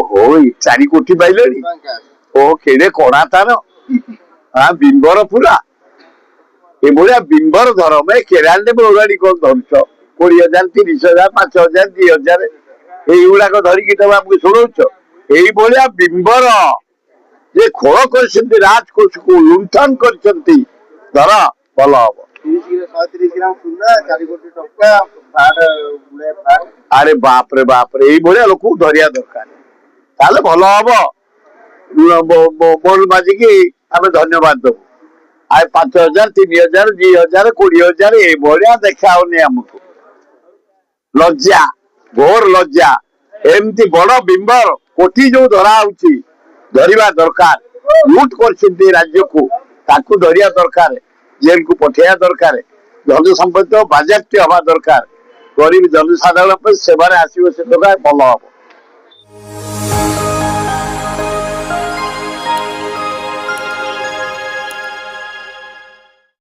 ଓହୋ 4 କୋଟି ପାଇଲେଣି। ଓ କେଡେ କଣା ତାର ବିମ୍ବର ପୁରା ଏଭଳିଆ ବିମ୍ବର ଧରମ କେରାଣ୍ଡେ ବଉରାଡି କଣ ଧରୁଛ 20,000 30,000 5,000 2,000 এইগুড়ାକ ଧରିକି ତମେ ଆମକୁ ଶୁଣଉଛ। এইଭଳିଆ ବିମ୍ବର ଯେ ଖୋଳ କରିଛନ୍ତି ରାଜକୋଷକୁ ଲୁଣ୍ଠନ କରିଛନ୍ତି ଧର ଭଲ ହବ। 130 ଗ୍ରାମ ସୁନା 4 କୋଟି ଟଙ୍କା ଆରେ ବାପରେ ବାପରେ এইଭଳିଆ ଲୋକକୁ ଧରିବା ଦରକାର ତାହେଲେ ଭଲ ହବ। ବୋଲ ବାଜିକି ଆମେ ଧନ୍ୟବାଦ ଦବୁ। ଆଉ 5,000 3,000 2,000 20,000 ଏଇଭଳିଆ ଦେଖାହଉନି ଆମକୁ। ଲଜ୍ଜା ଘୋର ଲଜ୍ଜା। ଏମିତି ବଡ ବିମ୍ବର କୋଟି ଯୋଉ ଧରା ହଉଛି ଧରିବା ଦରକାର। ଲୁଟ କରିଛନ୍ତି ରାଜ୍ୟକୁ ତାକୁ ଧରିବା ଦରକାର ଜେଲକୁ ପଠେଇବା ଦରକାର। ଧନ ସମ୍ପତ୍ତି ବାଜ୍ୟାପ୍ତି ହବା ଦରକାର। ଗରିବ ଜନସାଧାରଣ ପାଇଁ ସେବାରେ ଆସିବ ସେ ଟଙ୍କା ଭଲ ହବ।